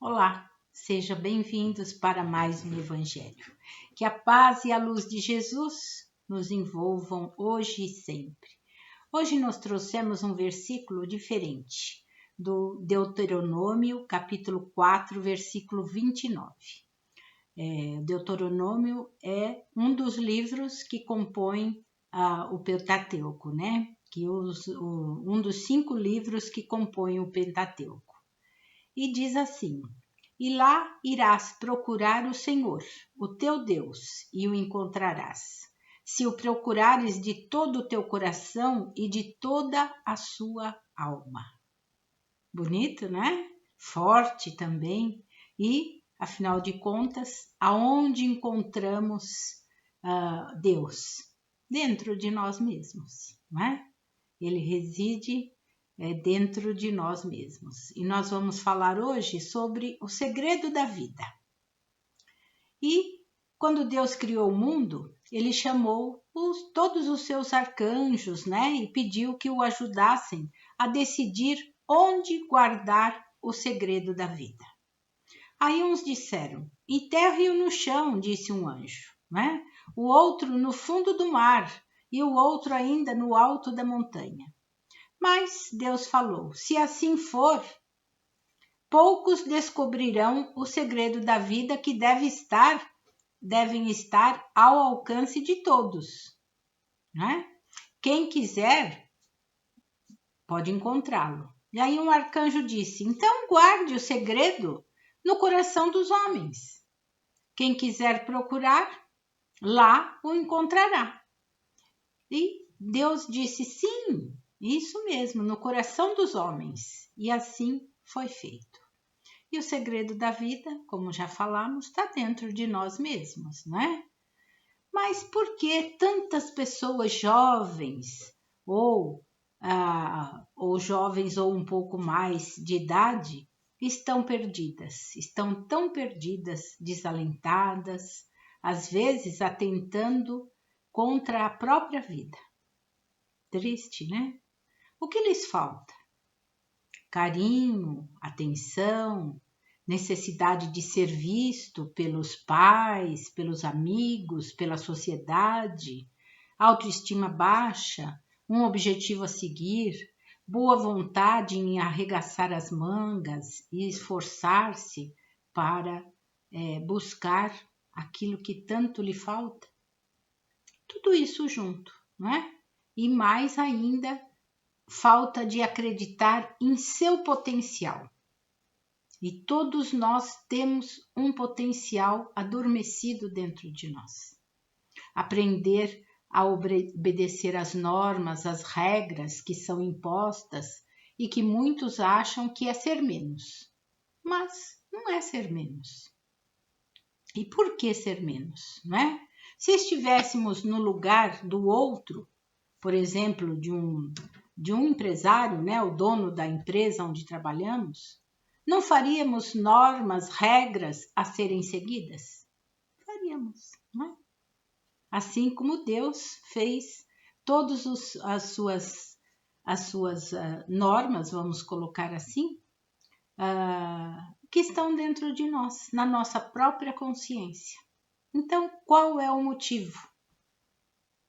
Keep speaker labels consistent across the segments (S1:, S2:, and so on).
S1: Olá, sejam bem-vindos para mais um Evangelho. Que a paz e a luz de Jesus nos envolvam hoje e sempre. Hoje nós trouxemos um versículo diferente, do Deuteronômio, capítulo 4, versículo 29. Deuteronômio é um dos livros que compõem o Pentateuco, né? Um dos 5 livros que compõem o Pentateuco. E diz assim: E lá irás procurar o Senhor, o teu Deus, e o encontrarás, se o procurares de todo o teu coração e de toda a sua alma. Bonito, né? Forte também. E, afinal de contas, aonde encontramos Deus? Dentro de nós mesmos, não é? Ele reside dentro de nós mesmos. E nós vamos falar hoje sobre o segredo da vida. E quando Deus criou o mundo, ele chamou todos os seus arcanjos, né? E pediu que o ajudassem a decidir onde guardar o segredo da vida. Aí uns disseram: enterre-o no chão, disse um anjo, né? O outro no fundo do mar e o outro ainda no alto da montanha. Mas Deus falou: se assim for, poucos descobrirão o segredo da vida que devem estar ao alcance de todos, né? Quem quiser pode encontrá-lo. E aí um arcanjo disse: então guarde o segredo no coração dos homens. Quem quiser procurar, lá o encontrará. E Deus disse: sim, isso mesmo, no coração dos homens. E assim foi feito. E o segredo da vida, como já falamos, está dentro de nós mesmos, não é? Mas por que tantas pessoas jovens ou jovens ou um pouco mais de idade estão perdidas? Estão tão perdidas, desalentadas, às vezes atentando contra a própria vida. Triste, né? O que lhes falta? Carinho, atenção, necessidade de ser visto pelos pais, pelos amigos, pela sociedade, autoestima baixa, um objetivo a seguir, boa vontade em arregaçar as mangas e esforçar-se para buscar aquilo que tanto lhe falta. Tudo isso junto, não é? E mais ainda, falta de acreditar em seu potencial. E todos nós temos um potencial adormecido dentro de nós. Aprender a obedecer às normas, às regras que são impostas e que muitos acham que é ser menos. Mas não é ser menos. E por que ser menos, não é? Se estivéssemos no lugar do outro, por exemplo, de um empresário, né, o dono da empresa onde trabalhamos, não faríamos normas, regras a serem seguidas? Faríamos, não é? Assim como Deus fez todas as suas normas, vamos colocar assim, que estão dentro de nós, na nossa própria consciência. Então, qual é o motivo?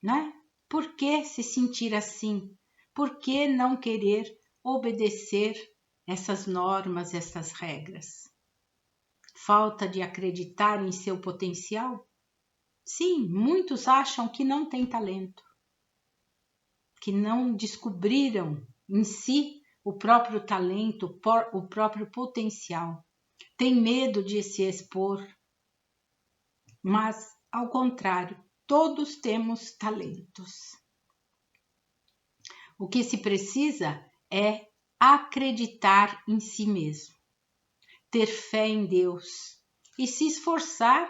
S1: Né? Por que se sentir assim? Por que não querer obedecer essas normas, essas regras? Falta de acreditar em seu potencial? Sim, muitos acham que não têm talento, que não descobriram em si o próprio talento, o próprio potencial. Tem medo de se expor, mas, ao contrário, todos temos talentos. O que se precisa é acreditar em si mesmo, ter fé em Deus e se esforçar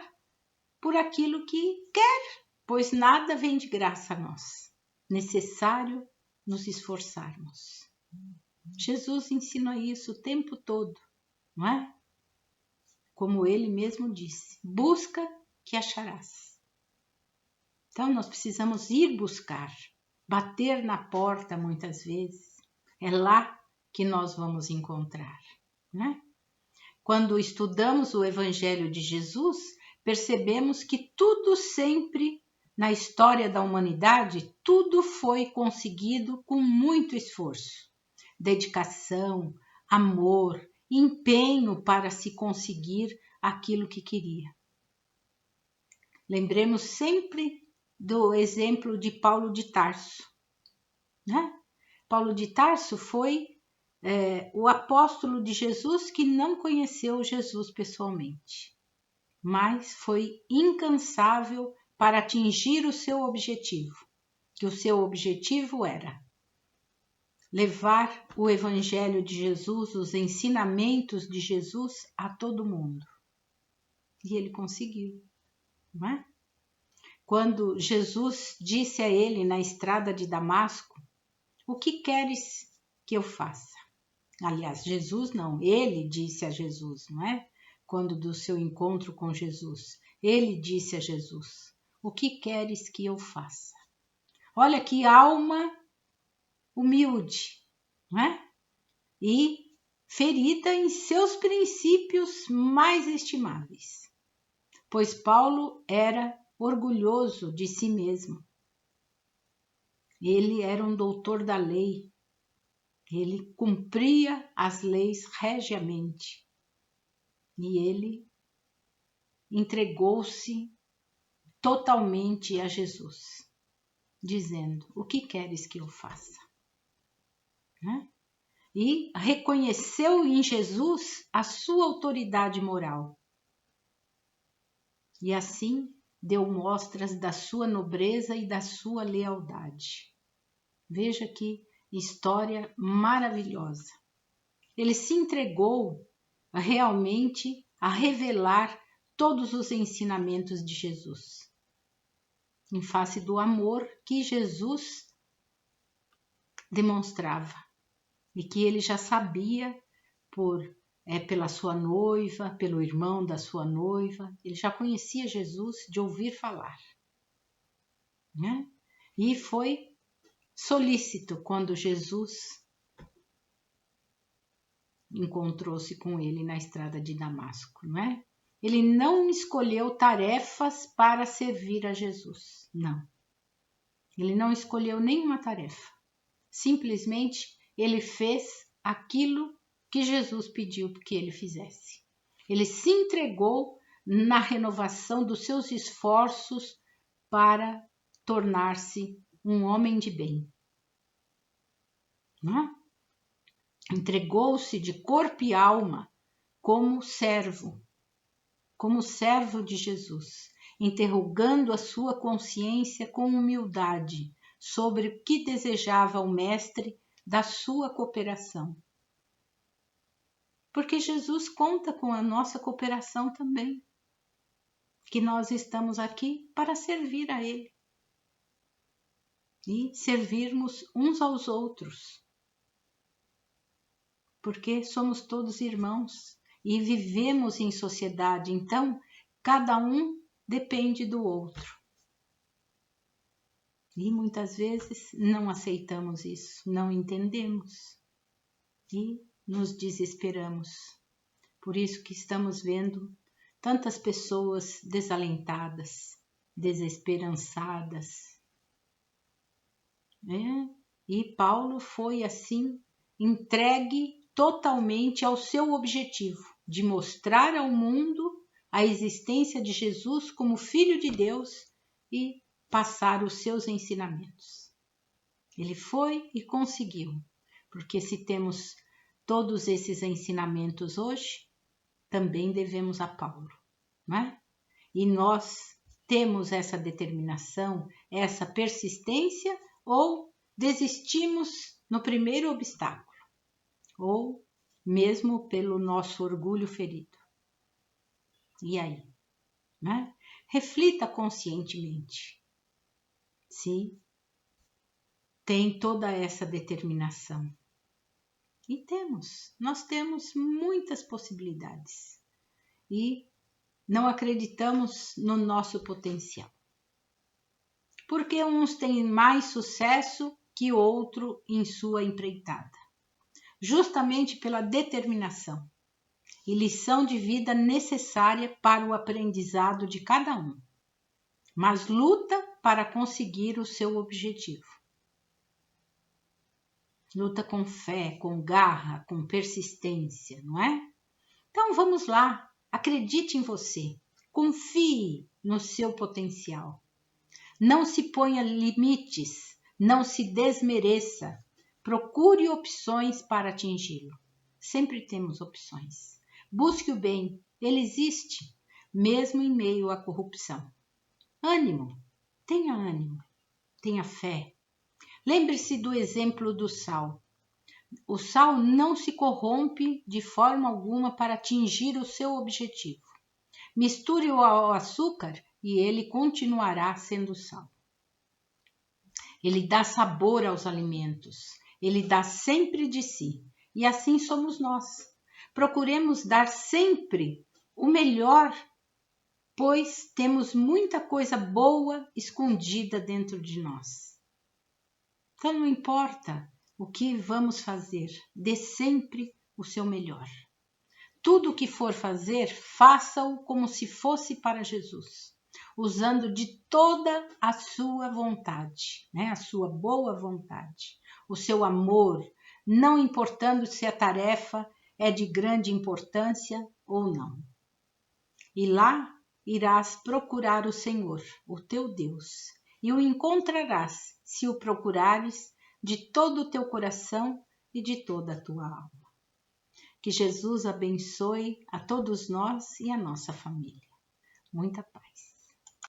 S1: por aquilo que quer, pois nada vem de graça a nós. Necessário nos esforçarmos. Jesus ensina isso o tempo todo, não é? Como ele mesmo disse: busca que acharás. Então nós precisamos ir buscar, bater na porta muitas vezes. É lá que nós vamos encontrar, né? Quando estudamos o Evangelho de Jesus, percebemos que tudo sempre, na história da humanidade, tudo foi conseguido com muito esforço, dedicação, amor, empenho para se conseguir aquilo que queria. Lembremos sempre do exemplo de Paulo de Tarso, né? Paulo de Tarso foi o apóstolo de Jesus que não conheceu Jesus pessoalmente, mas foi incansável para atingir o seu objetivo, que o seu objetivo era levar o Evangelho de Jesus, os ensinamentos de Jesus a todo mundo. E ele conseguiu, não é? Quando Jesus disse a ele na estrada de Damasco: o que queres que eu faça? Aliás, Jesus não, ele disse a Jesus, não é? Quando do seu encontro com Jesus, ele disse a Jesus: o que queres que eu faça? Olha que alma humilde, não é? E ferida em seus princípios mais estimáveis, pois Paulo era orgulhoso de si mesmo. Ele era um doutor da lei. Ele cumpria as leis regiamente e ele entregou-se totalmente a Jesus, dizendo: o que queres que eu faça? Né? E reconheceu em Jesus a sua autoridade moral. E assim deu mostras da sua nobreza e da sua lealdade. Veja que história maravilhosa. Ele se entregou realmente a revelar todos os ensinamentos de Jesus, em face do amor que Jesus demonstrava e que ele já sabia pela sua noiva, pelo irmão da sua noiva, ele já conhecia Jesus de ouvir falar, né? E foi solícito quando Jesus encontrou-se com ele na estrada de Damasco, não é? Ele não escolheu tarefas para servir a Jesus, não. Ele não escolheu nenhuma tarefa. Simplesmente ele fez aquilo que Jesus pediu que ele fizesse. Ele se entregou na renovação dos seus esforços para tornar-se um homem de bem, não é? Entregou-se de corpo e alma como servo de Jesus, interrogando a sua consciência com humildade sobre o que desejava o mestre da sua cooperação. Porque Jesus conta com a nossa cooperação também, que nós estamos aqui para servir a Ele e servirmos uns aos outros, porque somos todos irmãos e vivemos em sociedade, então cada um depende do outro. E muitas vezes não aceitamos isso, não entendemos e nos desesperamos. Por isso que estamos vendo tantas pessoas desalentadas, desesperançadas, né? E Paulo foi assim entregue totalmente ao seu objetivo de mostrar ao mundo a existência de Jesus como Filho de Deus e passar os seus ensinamentos. Ele foi e conseguiu, porque se temos todos esses ensinamentos hoje, também devemos a Paulo, não é? E nós temos essa determinação, essa persistência, ou desistimos no primeiro obstáculo, ou mesmo pelo nosso orgulho ferido. E aí? Né? Reflita conscientemente se tem toda essa determinação. E nós temos muitas possibilidades e não acreditamos no nosso potencial. Porque uns têm mais sucesso que outro em sua empreitada, justamente pela determinação. e lição de vida necessária para o aprendizado de cada um, mas luta para conseguir o seu objetivo. Luta com fé, com garra, com persistência, não é? Então vamos lá, acredite em você, confie no seu potencial. Não se ponha limites, não se desmereça, procure opções para atingi-lo. Sempre temos opções. Busque o bem, ele existe, mesmo em meio à corrupção. Ânimo, tenha fé. Lembre-se do exemplo do sal. O sal não se corrompe de forma alguma para atingir o seu objetivo. Misture-o ao açúcar e ele continuará sendo sal. Ele dá sabor aos alimentos, ele dá sempre de si. E assim somos nós. Procuremos dar sempre o melhor, pois temos muita coisa boa escondida dentro de nós. Então não importa o que vamos fazer, dê sempre o seu melhor. Tudo o que for fazer, faça-o como se fosse para Jesus, usando de toda a sua vontade, né? A sua boa vontade, o seu amor, não importando se a tarefa é de grande importância ou não. E lá irás procurar o Senhor, o teu Deus, e o encontrarás se o procurares de todo o teu coração e de toda a tua alma. Que Jesus abençoe a todos nós e a nossa família. Muita paz.